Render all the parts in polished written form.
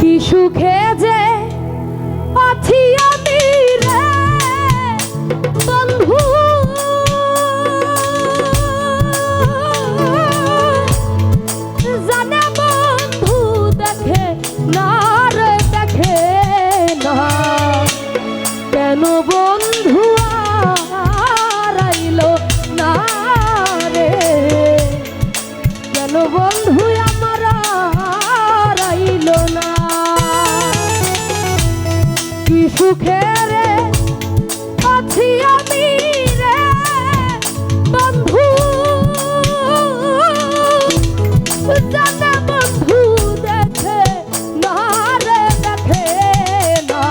কি সুখে যে আছি আমি রে বন্ধু, জানে বন্ধু দেখে না রে দেখে না, কেন বন্ধু আর আইলো না রে, কেন বন্ধু আমার আর আইলো না। কি সুখে রে আছি আমি রে বন্ধু, জানে বন্ধু দেখে না রে দেখে না,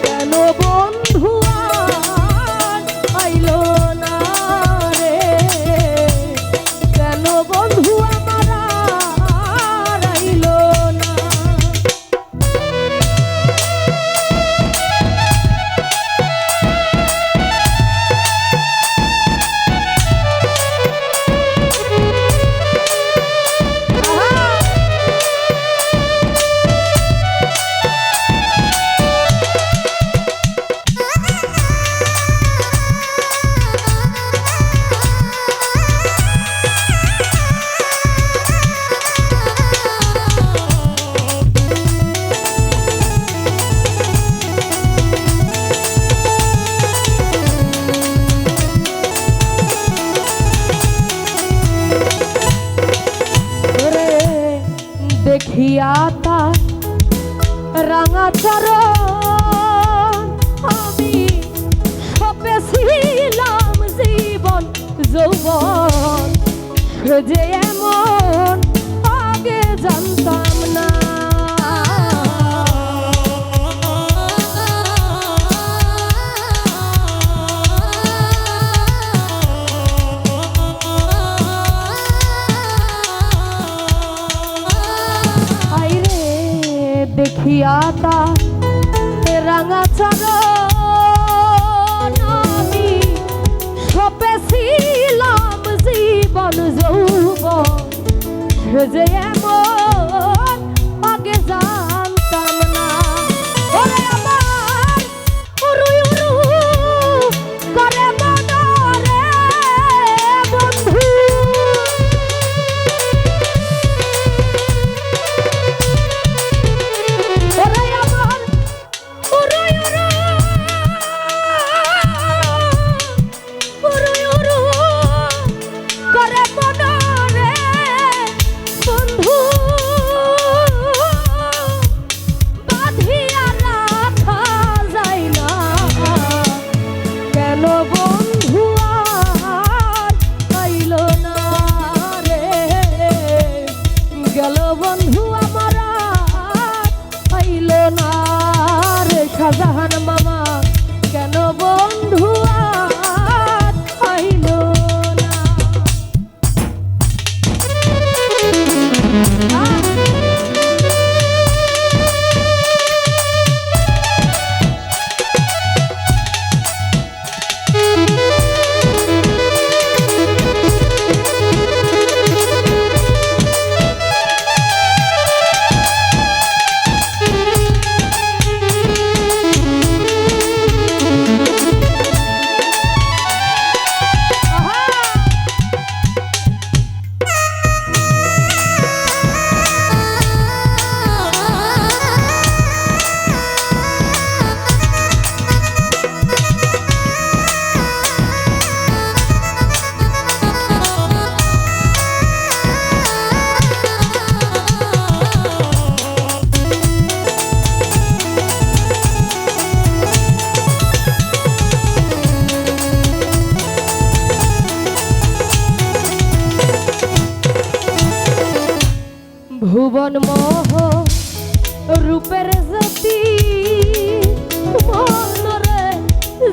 কেন বন্ধু আর আইলো না রে, কেন বন্ধু আমার আর আইলো না। দেখিয়া তার রাঙা চরণ আমি সপেছিলাম জীবন যৌবন, সে যে এমন আগে জানতাম না। দেখিয়া তার রাঙা চরণ আমি সপেছিলাম জীবন যৌবন, সে যে এমন আগে জানতাম না। ওরে আমার উরু উরু করে মনরে বন্ধু, শাহজাহান মামা কেন বন্ধু আর আইলো না। ভুবন মোহ রূপের জ্যোতি মনরে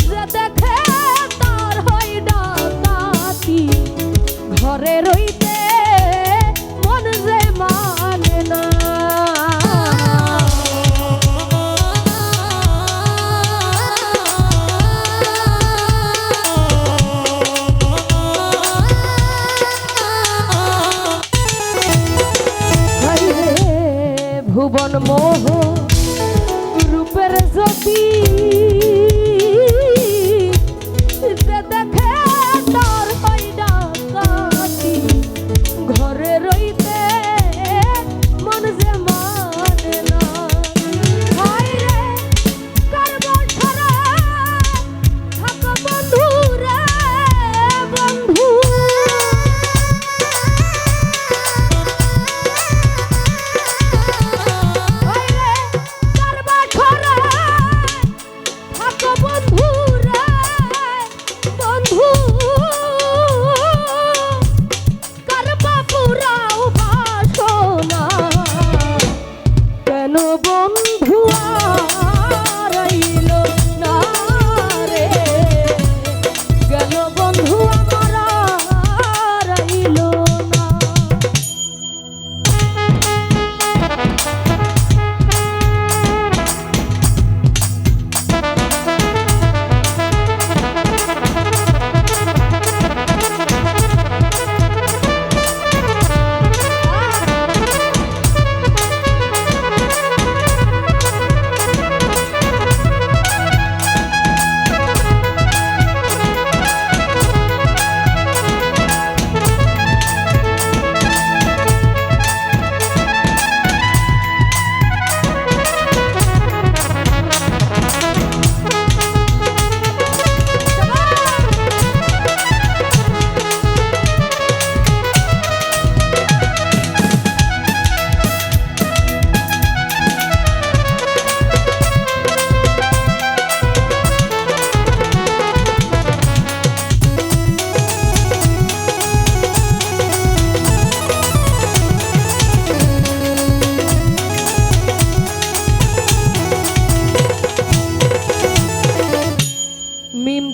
যে দেখে তার হয় ডাকাতি, ঘরে রইতে মন যে মানে না। ভুবন মোহ রূপের জ্যোতি যে দেখে তার হয় ডাকাতি ঘরে রইতে মন যে মানে না হায় রে কার বছরে থাক বন্ধু রে বন্ধু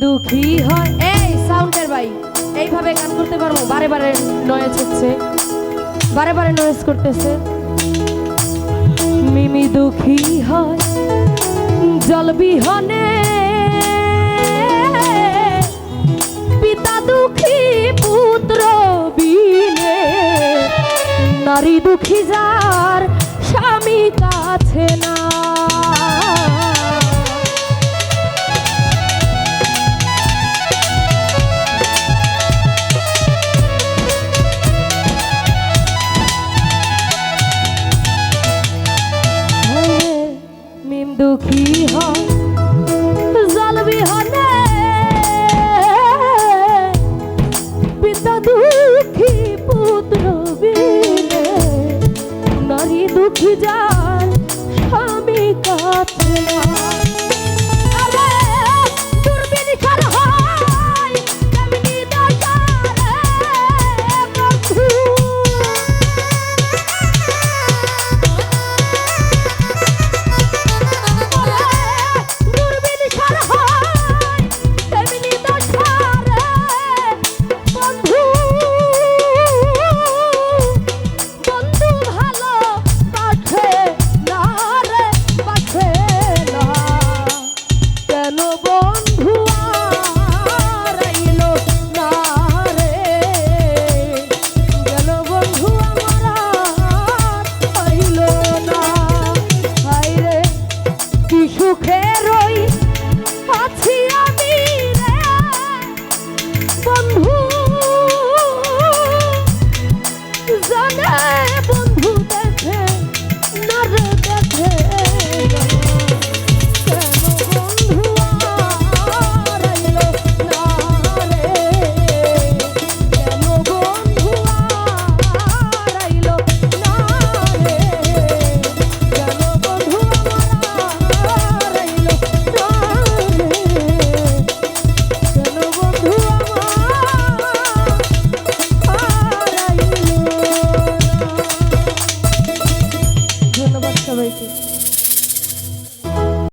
দুঃখী হয় এই সাউন্ডের ভাই এইভাবে গান করতে পারবো বারে বারে নয়েজ হচ্ছে বারে বারে নয়েজ করতেছে মিমি দুঃখী হয় জল বিহনে পিতা দুঃখী পুত্র বিনে নারী দুঃখী যার স্বামী কাছে না দুঃখী হয় জল বিহনে পিতা দুঃখী পুত্র বিনে নারী দুঃখী যার স্বামী কাছে না